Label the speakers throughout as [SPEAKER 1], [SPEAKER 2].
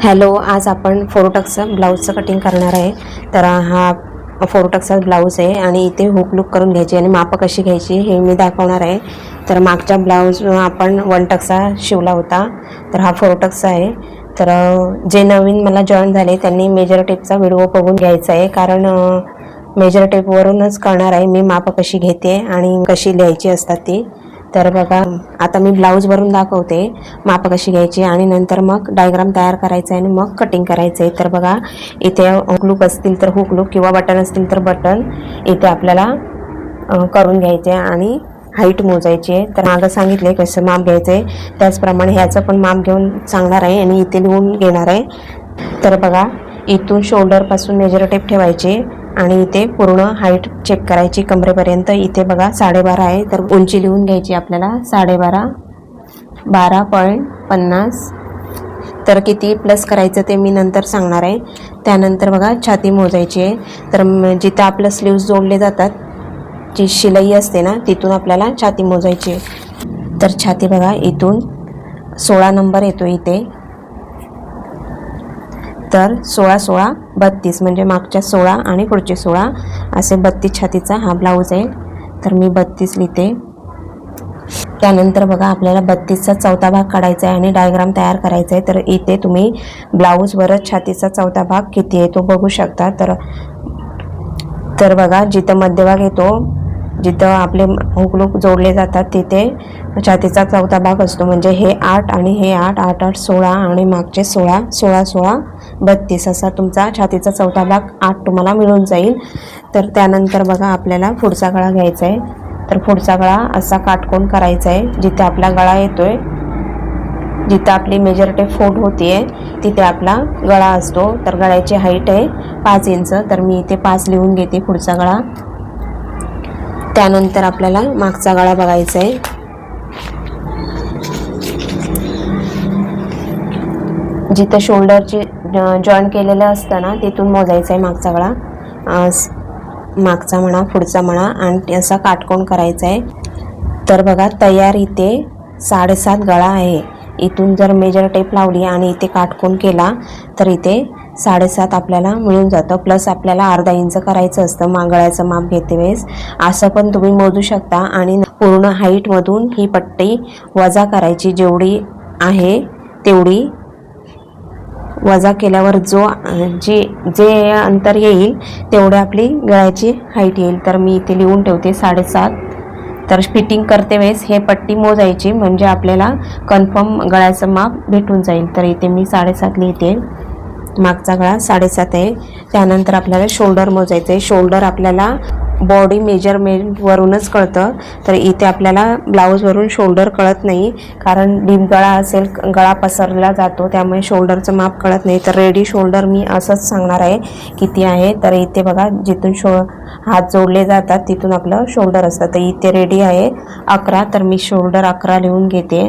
[SPEAKER 1] Hello, आज आपण फोरोटक्सचं ब्लाऊजचं cutting करणार आहे. तर हा फोरोटक्सचा ब्लाऊज आहे आणि इथे हुक लूक करून घ्यायची आणि मापं कशी घ्यायची हे मी दाखवणार आहे. तर मागच्या ब्लाऊज आपण 1 टक्सा शिवला होता, तर हा फोरोटक्सचा आहे. तर जे नवीन मला जॉईन झाले त्यांनी मेजर टेपचा व्हिडिओ बघून घ्यायचा आहे, कारण मेजर टेपवरूनच कळणार आहे मी मापं कशी घेते आणि कशी लिहायची असतात ती. तर बघा, आता मी ब्लाऊजवरून दाखवते मापं कशी घ्यायची आणि नंतर मग डायग्राम तयार करायचा आहे आणि मग कटिंग करायचं आहे. तर बघा, इथे हुकलूक असतील तर हुकलूक किंवा बटन असतील तर बटन इथे आपल्याला करून घ्यायचे आणि हाईट मोजायची आहे. तर मागं सांगितले कसं माप घ्यायचं आहे, त्याचप्रमाणे ह्याचं पण माप घेऊन सांगणार आहे आणि इथे लिहून घेणार आहे. तर बघा, इथून शोल्डरपासून मेजर टेप ठेवायचे आणि इथे पूर्ण हाईट चेक करायची कमरेपर्यंत. इथे बघा 12.5 आहे, तर उंची लिहून घ्यायची आपल्याला 12.5, 12.50. तर किती प्लस करायचं ते मी नंतर सांगणार आहे. त्यानंतर बघा छाती मोजायची आहे. तर जिथं आपलं स्लीव्स जोडले जातात, जी शिलाई असते ना, तिथून आपल्याला छाती मोजायची आहे. तर छाती बघा, इथून 16 नंबर येतो इथे. तर 16, 16, 32 म्हणजे मागच्या 16 आणि पुढचे 16 असे 32 छातीचा हा ब्लाऊज आहे. तर मी 32 लिहिते. त्यानंतर बघा, आपल्याला 32चा चौथा भाग काढायचा आहे आणि डायग्राम तयार करायचा आहे. तर इथे तुम्ही ब्लाऊजवरच छातीचा चौथा भाग किती आहे तो बघू शकता. तर बघा, जिथं मध्यभाग येतो, जिथं आपले हुकलूक जोडले जातात, तिथे छातीचा चौथा भाग असतो. म्हणजे हे 8 आणि हे 8, 8, 8, 16 आणि मागचे 16, 16, 16, 32 असा तुमचा छातीचा चौथा भाग 8 तुम्हाला मिळून जाईल. तर त्यानंतर बघा, आपल्याला पुढचा गळा घ्यायचा आहे. तर पुढचा गळा असा काटकोन करायचा आहे. जिथे आपला गळा येतोय, जिथं आपली मेजर टेप फोल्ड होतीये, तिथे आपला गळा असतो. तर गळ्याची हाईट आहे 5 इंच. तर मी इथे 5 लिहून घेते पुढचा गळा. त्यानंतर आपल्याला मागचा गळा बघायचा आहे. जिथं शोल्डरची जॉईन केलेलं असतं ना, तिथून मोजायचा आहे मागचा गळा. मागचा म्हणा, पुढचा म्हणा, आणि असा काटकोन करायचा आहे. तर बघा, तयार इथे 7.5 गळा आहे. इथून जर मेजर टेप लावली आणि इथे काटकोन केला तर इथे 7.5 आपल्याला मिळून जातं. प्लस आपल्याला अर्धा इंच करायचं असतं गळ्याचं माप घेते वेळेस. असं पण तुम्ही मोजू शकता आणि पूर्ण हाईटमधून ही पट्टी वजा करायची. जेवढी आहे तेवढी वजा केल्यावर जे अंतर येईल तेवढे आपली गळ्याची हाईट येईल. तर मी इथे लिहून ठेवते 7.5. तर फिटिंग करते वेळेस हे पट्टी मोजायची, म्हणजे आपल्याला कन्फर्म गळ्याचं माप भेटून जाईल. तर इथे मी 7.5 लिहिते. मागचा गळा 7.5 आहे. त्यानंतर आपल्याला शोल्डर मोजायचं आहे. शोल्डर आपल्याला बॉडी मेजरमेंटवरूनच कळतं. तर इथे आपल्याला ब्लाऊजवरून शोल्डर कळत नाही, कारण डीप गळा असेल, गळा पसरला जातो, त्यामुळे शोल्डरचं माप कळत नाही. तर रेडी शोल्डर मी असंच सांगणार आहे किती आहे. तर इथे बघा, जिथून हात जोडले जातात तिथून आपलं शोल्डर असतं. तर इथे रेडी आहे 11. तर मी शोल्डर 11 लिहून घेते.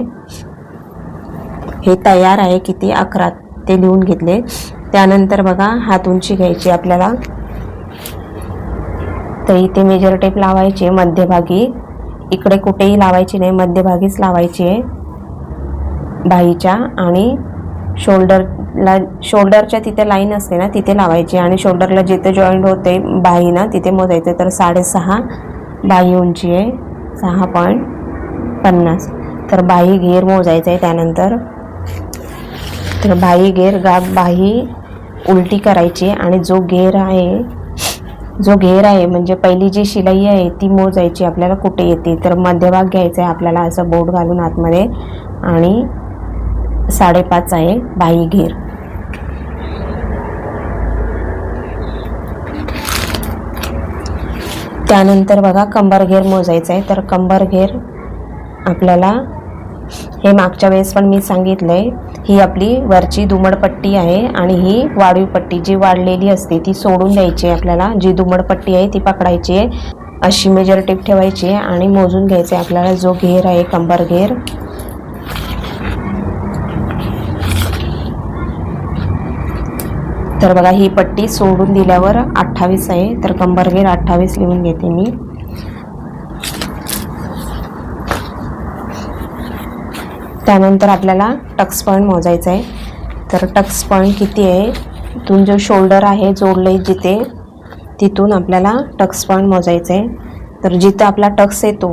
[SPEAKER 1] हे तयार आहे किती, 11 ते लिहून घेतले. त्यानंतर बघा, हात उंची घ्यायची आपल्याला. तर इथे मेजर टेप लावायची मध्यभागी, इकडे कुठेही लावायची नाही, मध्यभागीच लावायची आहे बाहीच्या. आणि शोल्डरच्या तिथे लाईन असते ना, तिथे लावायची आणि शोल्डरला जिथे जॉईंट होते बाही ना, तिथे मोजायचं. तर 6.5 बाही उंची आहे, 6.50. तर बाही घेर मोजायचं आहे. त्यानंतर तर बाही उलटी करायची आणि जो घेर आहे म्हणजे पहिली जी शिलाई आहे ती मोजायची आपल्याला कुठे येते. तर मध्यभाग घ्यायचा आहे आपल्याला, असं बोट घालून आतमध्ये, आणि 5.5 आहे बाही घेर. त्यानंतर बघा, कंबर घेर मोजायचं आहे. तर कंबर घेर आपल्याला, हे मागच्या वेळेस पण मी सांगितलंय, ही आपली वरची दुमडपट्टी आहे आणि ही वाढीव पट्टी जी वाढलेली असते ती सोडून द्यायची आहे आपल्याला. जी दुमडपट्टी आहे ती पकडायची आहे. अशी मेजर टेप ठेवायची आहे आणि मोजून घ्यायचं आहे आपल्याला जो घेर आहे कंबर घेर. तर बघा, ही पट्टी सोडून दिल्यावर 28 आहे. तर कंबर घेर 28 लिहून घेते मी. त्यानंतर आपल्याला टक्स पॉईंट मोजायचा आहे. तर टक्स पॉईंट किती आहे, इथून जो शोल्डर आहे जोडले जिथे, तिथून आपल्याला टक्स पॉईंट मोजायचं आहे. तर जिथं आपला टक्स येतो,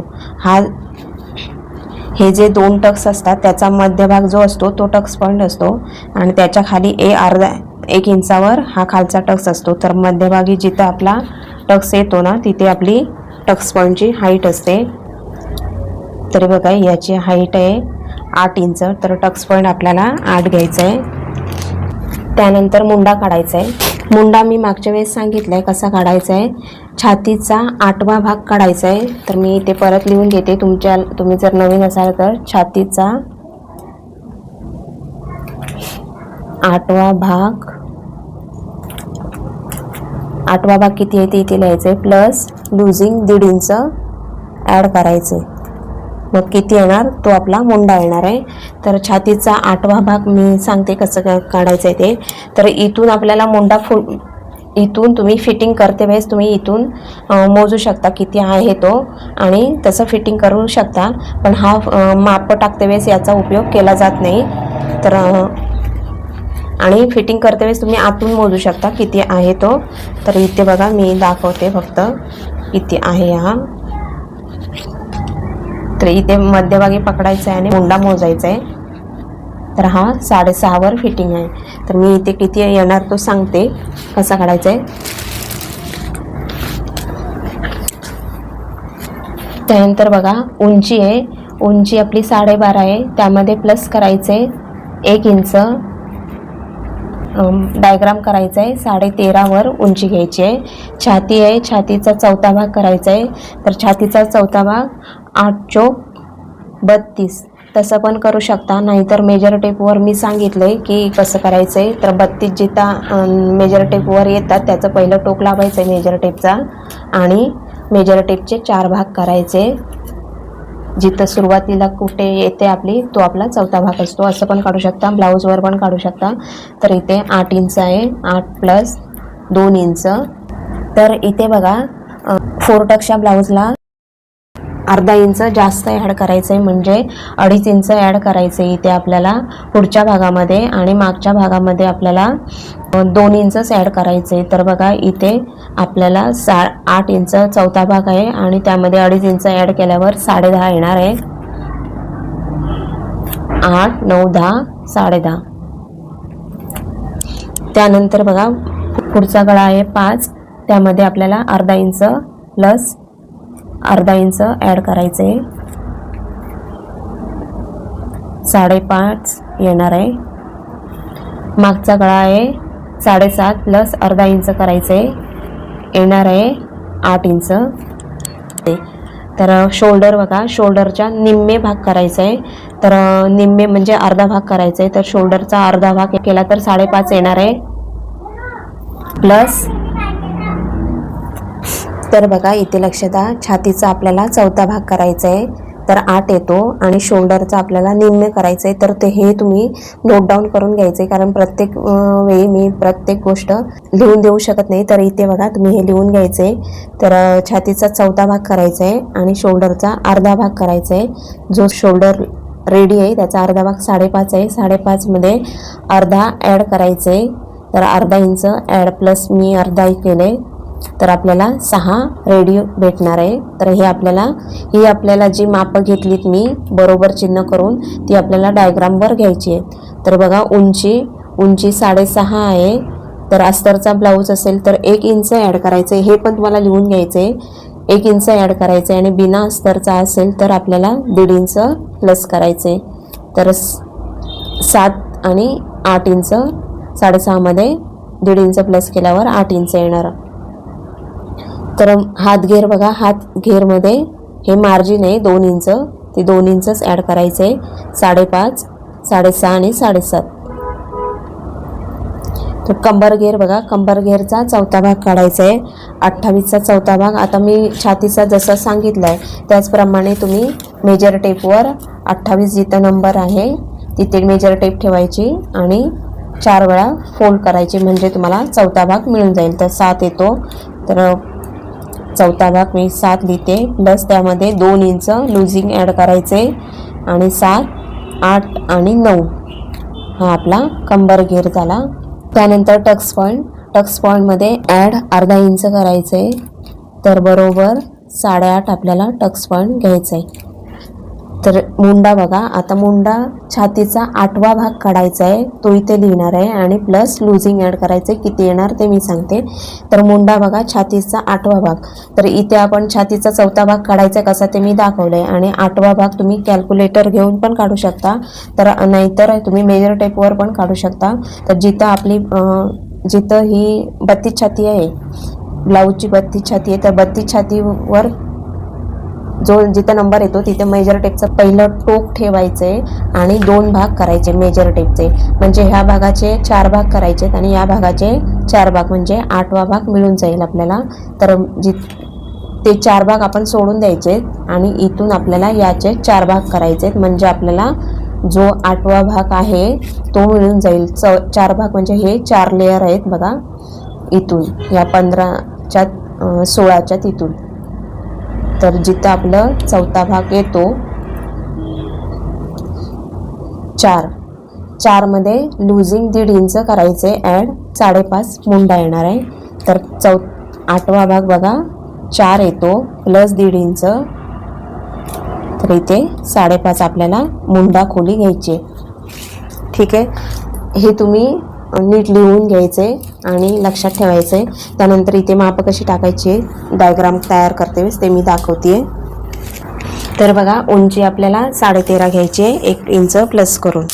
[SPEAKER 1] हे जे 2 टक्स असतात त्याचा मध्यभाग जो असतो तो टक्स पॉईंट असतो आणि त्याच्या खाली अर्धा 1 इंचावर हा खालचा टक्स असतो. तर मध्यभागी जिथं आपला टक्स येतो ना, तिथे आपली टक्स पॉईंटची हाईट असते. तरी बघा याची हाईट आहे 8 इंच. तर टक्स पॉईंट आपल्याला 8 घ्यायचा आहे. त्यानंतर मुंडा काढायचा आहे. मुंडा मी मागच्या वेळेस सांगितलं आहे कसा काढायचा आहे. छातीचा 8वा भाग काढायचा आहे. तर मी ते परत लिहून घेते. तुम्ही जर नवीन असाल तर छातीचा 8वा भाग किती आहे ते इथे लिहायचं आहे. प्लस लुझिंग 1.5 इंच ॲड करायचे. मग किती येणार, तो आपला मुंडा येणार आहे. तर छातीचा 8वा भाग मी सांगते कसं काढायचं आहे ते. तर इथून आपल्याला मुंडा इथून तुम्ही फिटिंग करते वेळेस तुम्ही इथून मोजू शकता किती आहे तो आणि तसं फिटिंग करू शकता. पण हा माप टाकते वेळेस याचा उपयोग केला जात नाही. तर आणि फिटिंग करते वेळेस तुम्ही आतून मोजू शकता किती आहे तो. तर इथे बघा मी दाखवते फक्त किती आहे हा. तर इथे मध्यभागी पकडायचं आहे आणि मुंडा मोजायचा आहे. तर हा 6.5वर फिटिंग आहे. तर मी इथे किती येणार तो सांगते कसा काढायचा आहे. त्यानंतर बघा उंची आहे. उंची आपली 12.5 आहे. त्यामध्ये प्लस करायचं आहे 1 इंच. डायग्राम करायचा आहे. 13.5वर उंची घ्यायची आहे. छाती आहे. छातीचा 4था भाग करायचा आहे. तर छातीचा 4था भाग 8 चोक 32 तसं पण करू शकता. नाहीतर मेजर टेपवर मी सांगितलं आहे की कसं करायचं आहे. तर 32 जिथं मेजर टेपवर येतात त्याचं पहिलं टोक लावायचं आहे मेजर टेपचा आणि मेजर टेपचे 4 भाग करायचे. जिथं सुरुवातीला कुठे येते आपली तो आपला 4था भाग असतो. असं पण काढू शकता. ब्लाऊजवर पण काढू शकता. तर इथे 8 इंच आहे. 8 प्लस 2 इंच. तर इथे बघा 4 टक्सच्या ब्लाऊजला अर्धा इंच जास्त ॲड करायचं आहे. म्हणजे 2.5 इंच ॲड करायचं आहे इथे आपल्याला पुढच्या भागामध्ये आणि मागच्या भागामध्ये आपल्याला 2 इंचच ॲड करायचं आहे. तर बघा इथे आपल्याला 8 इंच 4था भाग आहे आणि त्यामध्ये 2.5 इंच ॲड केल्यावर 10.5 येणार आहे. 8, 9, 10, 10.5. त्यानंतर बघा पुढचा गळा आहे 5. त्यामध्ये आपल्याला अर्धा इंच प्लस अर्धा इंच ॲड करायचं आहे. 5.5 येणार आहे. मागचा गळा आहे 7.5 प्लस अर्धा इंच करायचं आहे. येणार आहे 8 इंच. तर शोल्डर बघा शोल्डरच्या निम्मे भाग करायचा आहे. तर निम्मे म्हणजे अर्धा भाग करायचा आहे. तर शोल्डरचा अर्धा भाग केला तर 5.5 येणार आहे. प्लस तर बघा इथे लक्ष द्या छातीचा आपल्याला 4था भाग करायचा आहे. तर 8 येतो आणि शोल्डरचा आपल्याला निम्मे करायचं आहे. तर ते हे तुम्ही नोट डाऊन करून घ्यायचं आहे कारण प्रत्येक वेळी मी प्रत्येक गोष्ट लिहून देऊ शकत नाही. तर इथे बघा तुम्ही हे लिहून घ्यायचं आहे. तर छातीचा 4था भाग करायचा आहे आणि शोल्डरचा अर्धा भाग करायचा आहे. जो शोल्डर रेडी आहे त्याचा अर्धा भाग 5.5 आहे. 5.5 मध्ये अर्धा ॲड करायचं आहे. तर अर्धा इंच ॲड प्लस मी अर्धा केले तर आपल्याला 6 रेडी भेटणार आहे. तर ही आपल्याला जी मापं घेतलीत मी बरोबर चिन्ह करून ती आपल्याला डायग्रामवर घ्यायची आहे. तर बघा उंची 6.5 आहे. तर अस्तरचा ब्लाऊज असेल तर 1 इंच ॲड करायचं आहे. हे पण तुम्हाला लिहून घ्यायचं आहे. 1 इंच ॲड करायचं आहे आणि बिना अस्तरचा असेल तर आपल्याला 1.5 इंच प्लस करायचं आहे. तर 7 आणि 8 इंच 6.5 मध्ये 1.5 इंच प्लस केल्यावर 8 इंच येणार. तर हातघेर बघा हातघेरमध्ये हे मार्जिन आहे 2 इंच ते 2 इंचच ॲड करायचं आहे. 5.5, 6.5 आणि 7.5. तर कंबर घेर बघा कंबर घेरचा 4था भाग काढायचा आहे. 28चा 4था भाग. आता मी छातीचा जसं सांगितलं आहे त्याचप्रमाणे तुम्ही मेजर टेपवर 28 जिथं नंबर आहे तिथे मेजर टेप ठेवायची आणि 4 वेळा फोल्ड करायची म्हणजे तुम्हाला 4था भाग मिळून जाईल. तर 7 येतो. तर 4था भाग मी 7 लिहिते. प्लस त्यामध्ये 2 इंच लुझिंग ॲड करायचे आणि 7, 8 आणि 9 हा आपला कंबर घेर झाला. त्यानंतर टक्स पॉईंटमध्ये ॲड अर्धा इंच करायचं आहे. तर बरोबर 8.5 आपल्याला टक्स पॉईंट घ्यायचं आहे. तर मुंडा बघा, आता मुंडा छातीचा 8वा भाग काढायचा आहे, तो इथे लिहिणार आहे आणि प्लस लुझिंग ॲड करायचं आहे. किती येणार ते मी सांगते. तर मुंडा बघा छातीचा 8वा भाग. तर इथे आपण छातीचा 4था भाग काढायचा आहे कसा ते मी दाखवलं आहे. आणि 8वा भाग तुम्ही कॅल्क्युलेटर घेऊन पण काढू शकता, तर नाहीतर तुम्ही मेजर टेपवर पण काढू शकता. तर जिथं ही 32 छाती आहे, ब्लाऊजची 32 छाती आहे, तर 32 छातीवर जिथं नंबर येतो तिथे मेजर टेपचं पहिलं टोक ठेवायचं आहे आणि 2 भाग करायचे मेजर टेपचे. म्हणजे ह्या भागाचे 4 भाग करायचे आणि या भागाचे 4 भाग, म्हणजे 8वा भाग मिळून जाईल आपल्याला. तर ते 4 भाग आपण सोडून द्यायचे आणि इथून आपल्याला याचे 4 भाग करायचे, म्हणजे आपल्याला जो 8वा भाग आहे तो मिळून जाईल. 4 भाग म्हणजे हे 4 लेयर आहेत बघा, इथून या 15च्या 16च्या तिथून. तर जिथं आपलं 4था भाग येतो 4 मध्ये लुझिंग 1.5 इंच करायचे ॲड, 5.5 मुंडा येणार आहे. तर 8वा भाग बघा 4 येतो प्लस 1.5 इंच, तर इथे 5.5 आपल्याला मुंडा खोली घ्यायची. ठीक आहे, हे तुम्ही नीट लिहून घ्यायचे आणि लक्षात ठेवायचे. त्यानंतर इथे माप कशी टाकायची डायग्राम तयार करते ते मी दाखवते. तर बघा, उंची आपल्याला 13.5 घ्यायची आहे 1 इंच प्लस करून.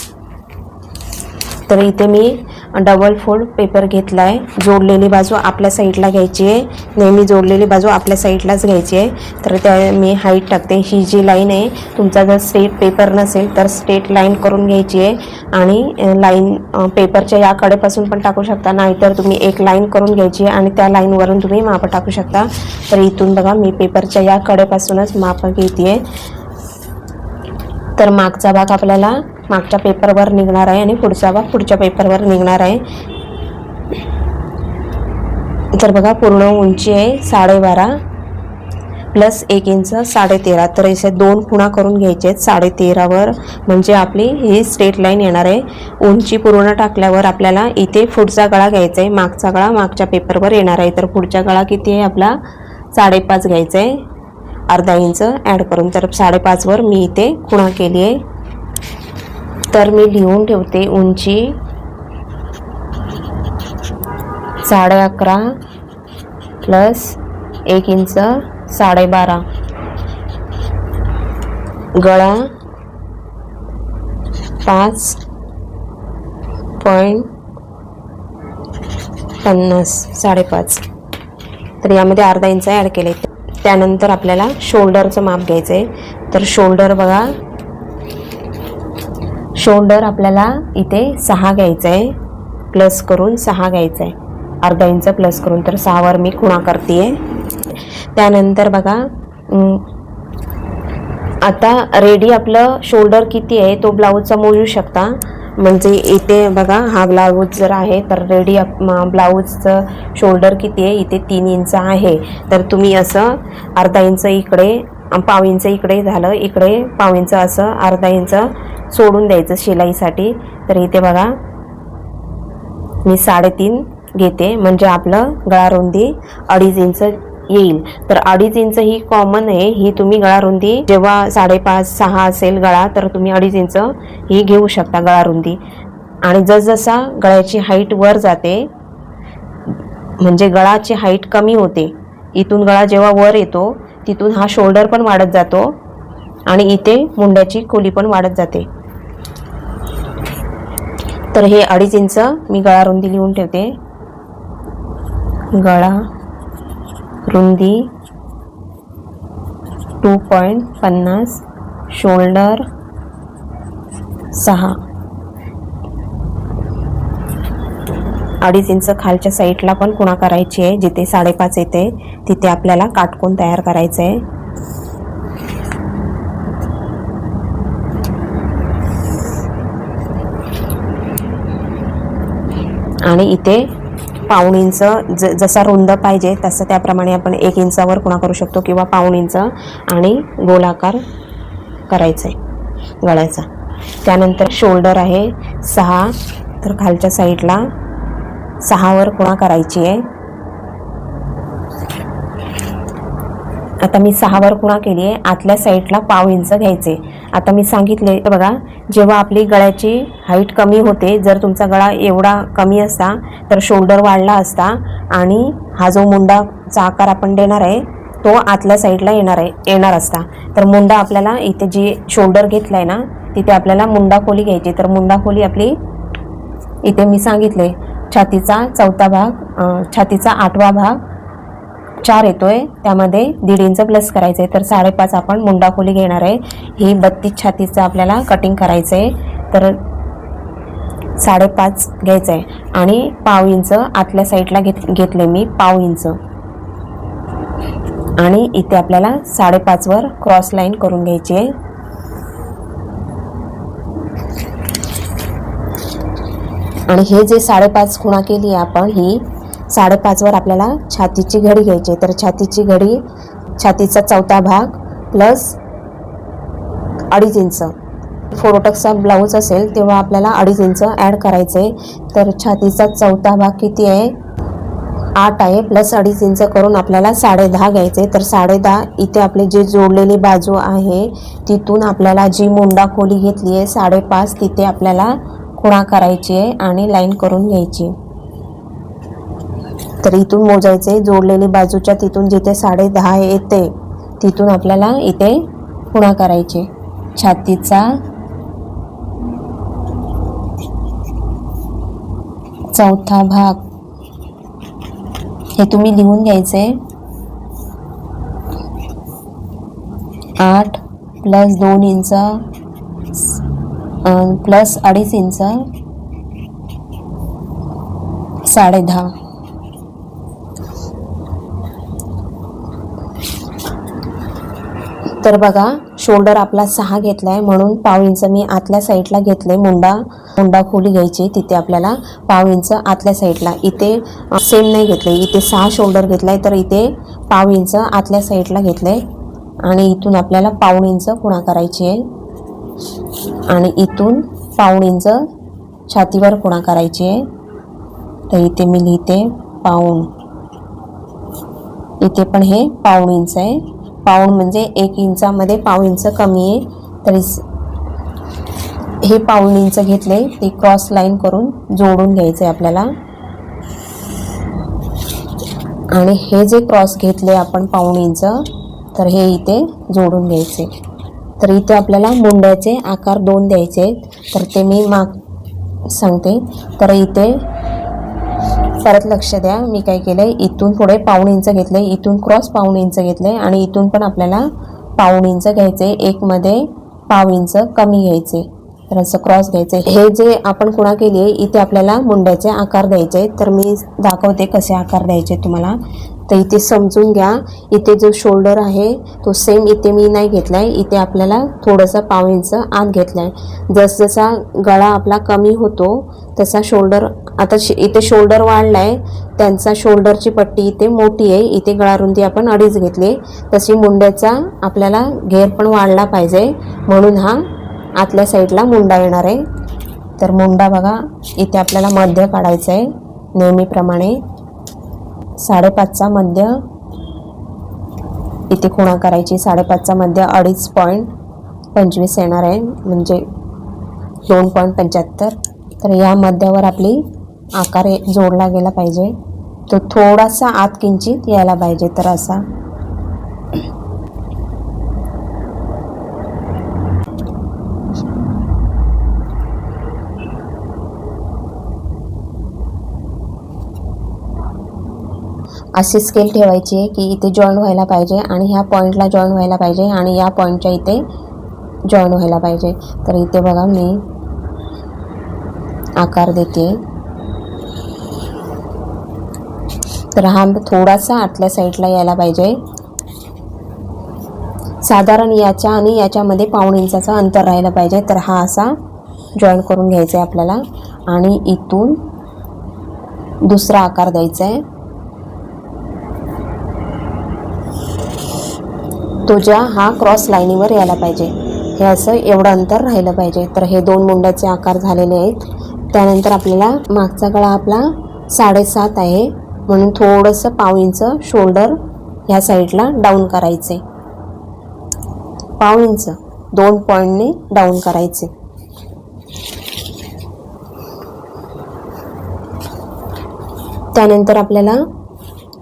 [SPEAKER 1] तर इथे मी डबल फोल्ड पेपर घेतला आहे. जोडलेली बाजू आपल्या साईडला घ्यायची आहे, नेहमी जोडलेली बाजू आपल्या साईडलाच घ्यायची आहे. तर त्या मी हाईट टाकते. ही जी लाईन आहे, तुमचा जर स्ट्रेट पेपर नसेल तर स्ट्रेट लाईन करून घ्यायची आहे आणि लाईन पेपरच्या या कडेपासून पण टाकू शकता, नाहीतर तुम्ही एक लाईन करून घ्यायची आहे आणि त्या लाईनवरून तुम्ही माप टाकू शकता. तर इथून बघा मी पेपरच्या या कडेपासूनच माप घेते. तर मागचा भाग आपल्याला मागच्या पेपरवर निघणार आहे आणि पुढचा भाग पुढच्या पेपरवर निघणार आहे. तर बघा, पूर्ण उंची आहे 12.5 प्लस 1 इंच 13.5. तर असे 2 खुणा करून घ्यायचे आहेत 13.5वर, म्हणजे आपली ही स्ट्रेट लाईन येणार आहे. उंची पूर्ण टाकल्यावर आपल्याला इथे पुढचा गळा घ्यायचा आहे. मागचा गळा मागच्या पेपरवर येणार आहे. तर पुढचा गळा किती आहे आपला 5.5 घ्यायचा आहे, अर्धा इंच ॲड करून. तर 5.5वर मी इथे खुणा केली आहे. तर मी लिहून ठेवते. उंची 11.5 प्लस 1 इंच 12.5, गळा 5.50 5.5. तर यामध्ये अर्धा इंच ॲड केले. त्यानंतर आपल्याला शोल्डरचं माप घ्यायचं आहे. तर शोल्डर बघा, शोल्डर आपल्याला इथे 6 घ्यायचं आहे, प्लस करून 6 घ्यायचं आहे, अर्धा इंच प्लस करून. तर 6वर मी खुणा करते आहे. त्यानंतर बघा, आता रेडी आपलं शोल्डर किती आहे तो ब्लाऊजचा मोजू शकता. म्हणजे इथे बघा, हा ब्लाऊज जर आहे तर रेडी ब्लाऊजचं शोल्डर किती आहे, इथे 3 इंच आहे. तर तुम्ही असं अर्धा इंच इकडे, पाव इंच इकडे झालं, इकडे पाव इंच, असं अर्धा इंच सोडून द्यायचं शिलाईसाठी. तर इथे बघा मी 3.5 घेते, म्हणजे आपलं गळा रुंदी 2.5 इंच येईल. तर 2.5 इंच ही कॉमन आहे. ही तुम्ही गळा रुंदी जेव्हा 5.5-6 असेल गळा, तर तुम्ही 2.5 इंच ही घेऊ शकता गळा रुंदी. आणि जसजसा गळ्याची हाईट वर जाते, म्हणजे गळाची हाईट कमी होते, इथून गळा जेव्हा वर येतो तिथून हा शोल्डर पण वाढत जातो आणि इथे मुंड्याची खोली पण वाढत जाते. तर हे 2.5 इंच मी गळा रुंदी लिहून ठेवते. गळा रुंदी 2.50, शोल्डर 6, 2.5 इंच खालच्या साईडला पण खुणा करायची आहे. जिथे 5.5 येते तिथे आपल्याला काटकोन तयार करायचं आहे. आणि इथे पाऊण इंच जसा रुंद पाहिजे तसं त्याप्रमाणे आपण 1 इंचावर खुणा करू शकतो किंवा पाऊण इंच, आणि गोलाकार करायचा आहे गळ्याचा. त्यानंतर शोल्डर आहे 6, तर खालच्या साईडला 6वर खुणा करायची आहे. आता मी 6वर खुणा केली आहे. आतल्या साईडला पाव इंच घ्यायचे. आता मी सांगितले बघा, जेव्हा आपली गळ्याची हाईट कमी होते, जर तुमचा गळा एवढा कमी असता तर शोल्डर वाढला असता आणि हा जो मुंडाचा आकार आपण देणार आहे तो आतल्या साईडला येणार असता. तर मुंडा आपल्याला इथे जी शोल्डर घेतला आहे ना तिथे आपल्याला मुंडा खोली घ्यायची. तर मुंडा खोली आपली इथे मी सांगितले छातीचा 4था भाग, छातीचा 8वा भाग 4 येतोय, त्यामध्ये 1.5 इंच प्लस करायचं आहे. तर 5.5 आपण मुंडा खोली घेणार आहे. ही 32 छातीचं आपल्याला कटिंग करायचं आहे. तर 5.5 घ्यायचं आहे आणि पाव इंच आतल्या साईडला घेतले मी पाव इंच आणि इथे आपल्याला 5.5वर क्रॉस लाईन करून घ्यायची आहे. आणि हे जे 5.5 खुणा केली आहे आपण, ही 5.5वर आपल्याला छातीची घडी घ्यायची. तर छातीची घडी, छातीचा 4था भाग प्लस 2.5 इंच. फोरोटक्सचा ब्लाऊज असेल तेव्हा आपल्याला 2.5 इंच ॲड करायचे. तर छातीचा 4था भाग किती आहे? 8 आहे, प्लस 2.5 इंच करून आपल्याला 10.5 घ्यायचे. तर 10.5 इथे आपली जी जोडलेली बाजू आहे तिथून आपल्याला जी मुंडा खोली घेतली आहे 5.5 तिथे आपल्याला खुणा करायची आहे आणि लाईन करून घ्यायची. तर इथून मोजायचे, जोडलेली बाजूच्या तिथून जिथे 10.5 येते तिथून आपल्याला इथे खुणा करायचे. छातीचा 4था भाग हे तुम्ही लिहून घ्यायचे. 8 प्लस 2 इंच प्लस 2.5 इंच 10.5. तर बघा, शोल्डर आपला 6 घेतला आहे म्हणून पाव इंच मी आतल्या साईडला घेतले. मुंडा खोली घ्यायची, तिथे आपल्याला पाव इंच आतल्या साईडला. इथे सेम नाही घेतले, इथे 6 शोल्डर घेतला आहे तर इथे पाव इंच आतल्या साईडला घेतले आणि इथून आपल्याला पाऊण इंच खुणा करायची आहे आणि इथून पाऊण इंच छातीवर खुणा करायची आहे. तर इथे मी लिहिते पाऊण, इथे पण हे पाऊण इंच आहे. पाऊण म्हणजे 1 इंचामध्ये पाव इंच कमी आहे. तर हे पाऊण इंच घेतले, ते क्रॉस लाईन करून जोडून घ्यायचे आपल्याला. आणि हे जे क्रॉस घेतले आपण पाऊण इंच, तर हे इथे जोडून घ्यायचे. तर इथे आपल्याला मुंड्याचे आकार 2 द्यायचे. तर ते मी सांगते. तर इथे परत लक्ष द्या, मी काय केलं आहे, इथून पुढे पाऊण इंच घेतले, इथून क्रॉस पाऊण इंच घेतले आणि इथून पण आपल्याला पाऊण इंच घ्यायचे. एकमध्ये पाव इंच कमी घ्यायचे. तर असं क्रॉस घ्यायचे. हे जे आपण खुणा केली आहे इथे आपल्याला मुंड्याचे आकार द्यायचे. तर मी दाखवते कसे आकार द्यायचे तुम्हाला. तर इथे समजून घ्या, इथे जो शोल्डर आहे तो सेम इथे मी नाही घेतला आहे, इथे आपल्याला थोडंसं पाव इंच आत घेतला आहे. जसजसा गळा आपला कमी होतो तसा शोल्डर, आता इथे शोल्डर वाढला आहे, त्यांचा शोल्डरची पट्टी इथे मोठी आहे, इथे गळारुंदी आपण 2.5 घेतली. तशी मुंड्याचा आपल्याला घेर पण वाढला पाहिजे म्हणून हा आतल्या साईडला मुंडा येणार आहे. तर मुंडा बघा, इथे आपल्याला मध्य काढायचं आहे नेहमीप्रमाणे. 5.5चा मध्य इथे खुणा करायची. 5.5चा मध्य 2.25 येणार आहे, म्हणजे 2.75. तर या मध्यावर आपली आकार जोडला गेला पाहिजे, तो थोडासा आत किंचित यायला पाहिजे. तर असा अशी स्केल ठेवायची आहे की इथे जॉईंट व्हायला पाहिजे आणि ह्या पॉईंटला जॉईंट व्हायला पाहिजे आणि या पॉईंटच्या इथे जॉईंट व्हायला पाहिजे. तर इथे बघा मी आकार देते. तर हा थोडासा आतल्या साईडला यायला पाहिजे. साधारण याच्या आणि याच्यामध्ये पाऊण इंचाचं अंतर राहायला पाहिजे. तर हा असा जॉईंट करून घ्यायचा आहे आपल्याला आणि इथून दुसरा आकार द्यायचा आहे. तो ज्या हा क्रॉस लाईनीवर यायला पाहिजे. हे असं एवढं अंतर राहिलं पाहिजे. तर हे 2 मुंड्याचे आकार झालेले आहेत. त्यानंतर आपल्याला मागचा गळा आपला 7.5 आहे म्हणून थोडंसं पाव इंच शोल्डर ह्या साईडला डाऊन करायचे. पाव इंच 2 पॉईंटने डाऊन करायचे. त्यानंतर आपल्याला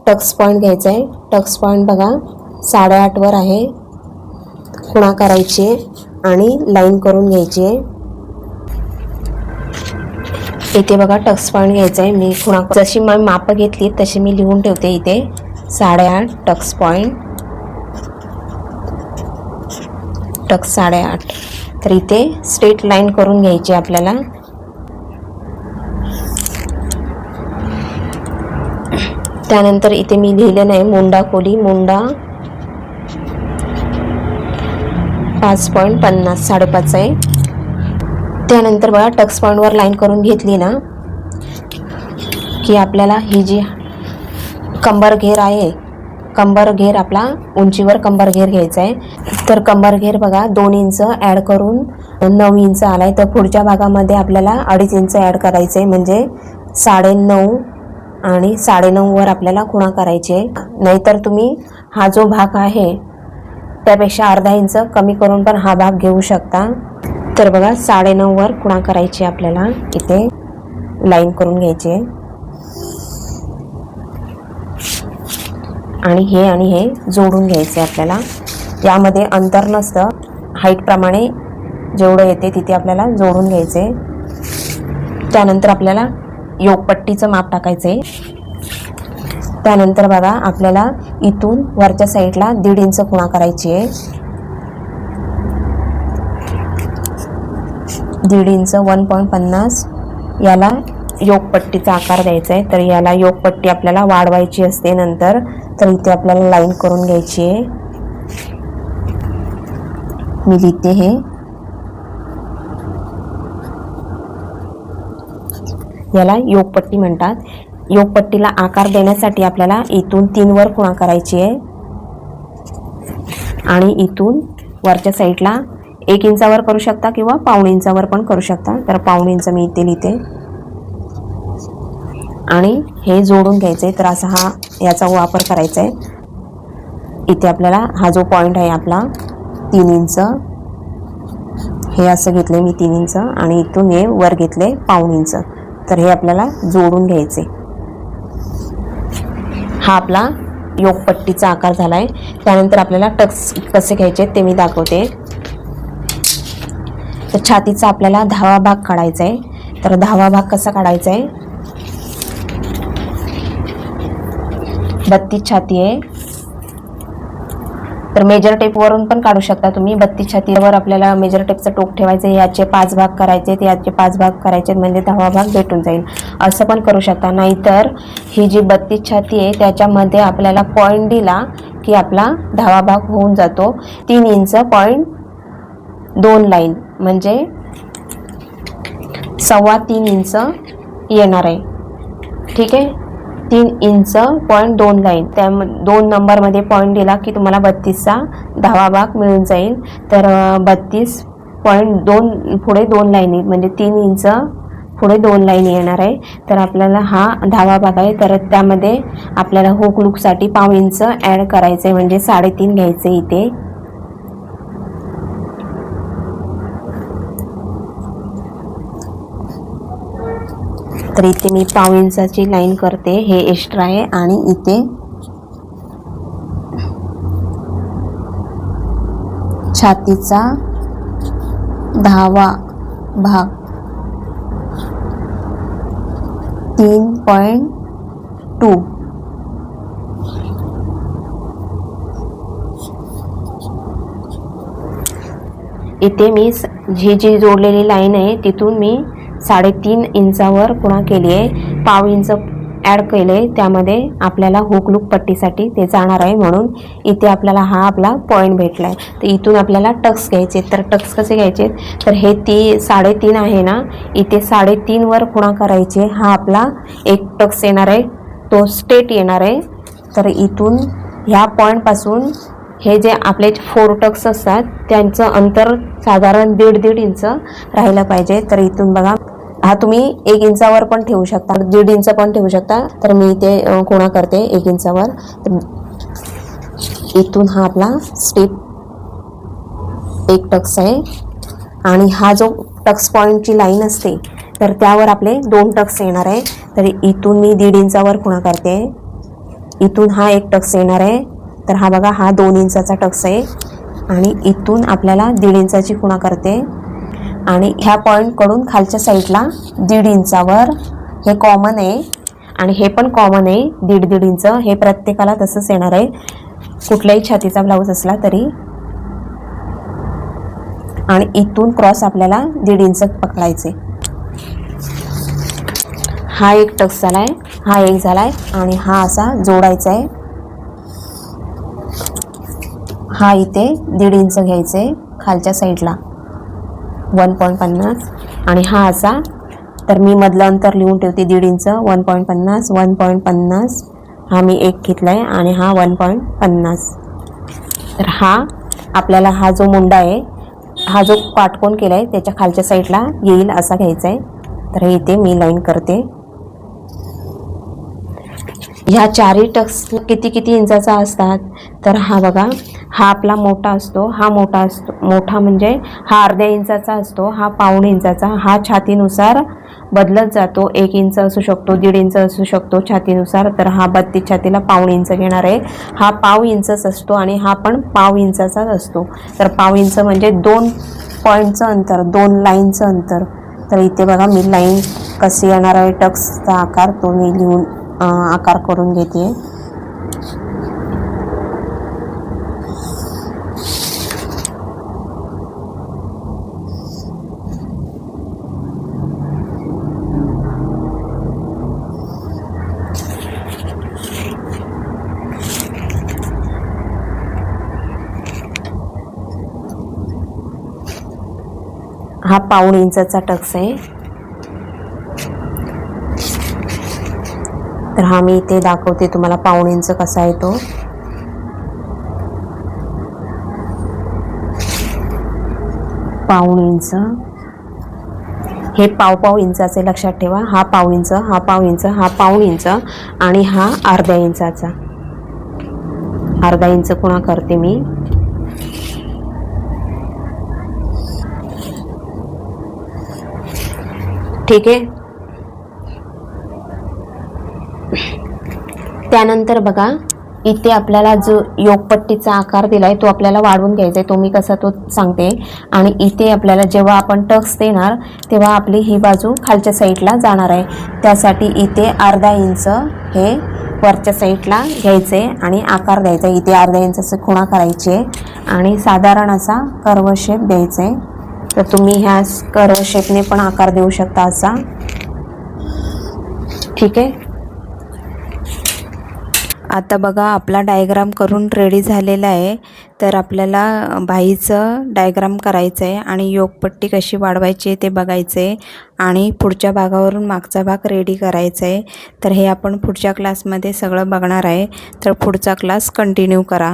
[SPEAKER 1] टक्स पॉईंट घ्यायचा आहे. टक्स पॉईंट बघा 8.5 वर आहे. खुणा करायची आणि लाईन करून घ्यायची आहे. इथे बघा टक्स पॉईंट घ्यायचा आहे. मी खुणा जशी मी माप घेतली तशी मी लिहून ठेवते. इथे 8.5 टक्स पॉईंट, टक्स 8.5. तर इथे स्ट्रेट लाईन करून घ्यायची आपल्याला. त्यानंतर इथे मी लिहिलं नाही मुंडा खोली, मुंडा 5.50 5.5 आहे. त्यानंतर बघा टक्स पॉईंटवर लाईन करून घेतली ना की आपल्याला ही जी कंबर घेर आहे, कंबर घेर आपला उंचीवर कंबर घेर घ्यायचा आहे. तर कंबर घेर बघा 2 इंच ॲड करून 9 इंच आला आहे. तर पुढच्या भागामध्ये आपल्याला 2.5 इंच ॲड करायचं आहे म्हणजे 9.5 आणि 9.5 वर आपल्याला खुणा करायची आहे. नाहीतर तुम्ही हा जो भाग आहे त्यापेक्षा अर्धा इंच कमी करून पण हा भाग घेऊ शकता. तर बघा 9.5 वर खुणा करायची आपल्याला. इथे लाईन करून घ्यायची आहे आणि हे जोडून घ्यायचे आपल्याला. यामध्ये अंतर नसतं, हाईट प्रमाणे जेवढं येते तिथे आपल्याला जोडून घ्यायचे. त्यानंतर आपल्याला योगपट्टीचं माप टाकायचं आहे. त्यानंतर बघा आपल्याला इथून वरच्या साईडला 1.5 इंच खुणा करायची आहे. 1.5 इंच 1.50 याला योगपट्टीचा आकार द्यायचा आहे. तर याला योगपट्टी आपल्याला वाढवायची असते नंतर. तर इथे आपल्याला लाईन करून घ्यायची आहे. मी लिहिते हे. याला योगपट्टी म्हणतात. योगपट्टीला आकार देण्यासाठी आपल्याला इथून 3 वर खुणा करायची आहे आणि इथून वरच्या साईडला 1 इंचावर करू शकता किंवा पाऊण इंचावर पण करू शकता. तर पाऊण इंच मी इथे लिहिते आणि हे जोडून घ्यायचे. तर असा हा याचा वापर करायचा आहे. इथे आपल्याला हा जो पॉईंट आहे आपला 3 इंच, हे असं घेतले मी 3 इंच आणि इथून हे वर घेतले पाऊण इंच. तर हे आपल्याला जोडून घ्यायचे. हा आपला योगपट्टीचा आकार झाला आहे. त्यानंतर आपल्याला टक्स कसे घ्यायचे ते मी दाखवते. तर छातीचा आपल्याला 10वा भाग काढायचा आहे. तर 10वा भाग कसा काढायचा आहे, 32 छाती आहे. तर मेजर टेपवरून पण काढू शकता तुम्ही. 32 छातीवर आपल्याला मेजर टेपचं टोक ठेवायचं. याचे 5 भाग करायचे, याचे 5 भाग करायचे म्हणजे 10वा भाग भेटून जाईल. असं पण करू शकता. नाहीतर ही जी 32 छाती आहे त्याच्यामध्ये आपल्याला पॉईंट दिला की आपला 10वा भाग होऊन जातो. 3 इंच पॉईंट 2 लाईन म्हणजे 3.25 इंच येणार आहे. ठीक आहे. 3 इंच पॉईंट 2 लाईन, त्या 2 नंबरमध्ये पॉईंट दिला की तुम्हाला 32चा 10वा भाग मिळून जाईल. तर 32.2 पुढे 2 लाईनी म्हणजे 3 इंच पुढे 2 लाईनी येणार आहे. तर आपल्याला हा 10वा भाग आहे. तर त्यामध्ये आपल्याला हुक लूकसाठी पाव इंच ॲड करायचं आहे म्हणजे 3.5 घ्यायचे इथे. तर इथे मी पाव इंचाची लाईन करते. हे एक्स्ट्रा आहे आणि इथे छातीचा 10वा भाग 3.2. इथे मी ही जी जोडलेली लाईन आहे तिथून मी 3.5 इंचावर खुणा केली आहे. पाव इंच ॲड केले त्यामध्ये आपल्याला हुक लूक पट्टीसाठी ते जाणार आहे म्हणून इथे आपल्याला हा आपला पॉईंट भेटला आहे. तर इथून आपल्याला टक्स घ्यायचे. तर टक्स कसे घ्यायचे, तर हे 3.5 आहे ना, इथे 3.5 वर खुणा करायचे. हा आपला एक टक्स येणार आहे, तो स्ट्रेट येणार आहे. तर इथून ह्या पॉईंटपासून हे जे आपले 4 टक्स असतात त्यांचं अंतर साधारण 1.5 इंच राहायला पाहिजे. तर इथून बघा हा तुम्ही 1 इंचावर पण ठेवू शकता, 1.5 इंच पण ठेवू शकता. तर मी इथे खुणा करते 1 इंचावर. तर इथून हा आपला स्टेप एक टक्स आहे आणि हा जो टक्स पॉईंटची लाईन असते तर त्यावर आपले 2 टक्स येणार आहे. तर इथून मी 1.5 इंचावर खुणा करते. इथून हा 1 टक्स येणार आहे. तर हा बघा हा 2 इंचाचा टक्स आहे आणि इथून आपल्याला 1.5 इंचाची खुणा करते आणि ह्या पॉईंटकडून खालच्या साईडला 1.5 इंचावर हे कॉमन आहे आणि हे पण कॉमन आहे 1.5 इंच. हे प्रत्येकाला तसंच येणार आहे कुठल्याही छातीचा ब्लाऊज असला तरी. आणि इथून क्रॉस आपल्याला 1.5 इंच पकडायचे. हा 1 टक्स झालाय, हा 1 झालाय आणि हा असा जोडायचा आहे. हा इथे 1.5 इंच घ्यायचे खालच्या साईडला 1.50 आणि हा असा. तर मी मधलं अंतर लिहून ठेवते 1.5 इंच 1.50 1.50. हा मी 1 घेतलाय आणि हा 1.50. तर हा आपल्याला हा जो मुंडा आहे हा जो काटकोन केलाय त्याच्या खालच्या साईडला येईल असा घ्यायचा आहे. तर इथे मी लाईन करते. ह्या 4ही टक्स किती इंचाचा असतात तर हा बघा हा आपला मोठा असतो, हा मोठा असतो, मोठा म्हणजे हा अर्ध्या इंचाचा असतो, हा पाऊण इंचाचा. हा छातीनुसार बदलत जातो, 1 इंच असू शकतो, 1.5 इंच असू शकतो छातीनुसार. तर हा 32 छातीला पाऊण इंच घेणार आहे. हा पाव इंचच असतो आणि हा पण पाव इंचाचाच असतो. तर पाव इंच म्हणजे 2 पॉईंटचं अंतर, 2 लाईनचं अंतर. तर इथे बघा मी लाईन कशी येणार आहे टक्सचा आकार तो मी लिहून आकार करून घेते. हा पाऊण इंचाचा टक्स आहे. तर हा मी इथे दाखवते तुम्हाला पाऊण इंच कसा आहे तो. पाऊण इंच हे पाव इंचाचे लक्षात ठेवा. हा पाव इंच, हा पाव इंच, हा पाऊण इंच आणि हा अर्ध्या इंचाचा. अर्धा इंच खुणा करते मी. ठीक आहे. त्यानंतर बघा इथे आपल्याला जो योगपट्टीचा आकार दिलाय तो आपल्याला वाढवून घ्यायचा आहे. तो मी कसा तो सांगते. आणि इथे आपल्याला जेव्हा आपण टक्स देणार तेव्हा आपली ही बाजू खालच्या साईडला जाणार आहे. त्यासाठी इथे अर्धा इंच हे वरच्या साईडला घ्यायचे आणि आकार द्यायचा. इथे अर्धा इंचाचे खुणा करायचे आणि साधारण असा कर्व शेप द्यायचे. तर तुम्ही ह्या कर्व शेपने पण आकार देऊ शकता असा. ठीक आहे. आता बघा आपला डायग्राम करून रेडी झालेला आहे. तर आपल्याला बाहीचं डायग्राम करायचं आहे आणि योगपट्टी कशी वाढवायची ते बघायचं आहे आणि पुढच्या भागावरून मागचा भाग रेडी करायचा आहे. तर हे आपण पुढच्या क्लासमध्ये सगळं बघणार आहे. तर पुढचा क्लास कंटिन्यू करा.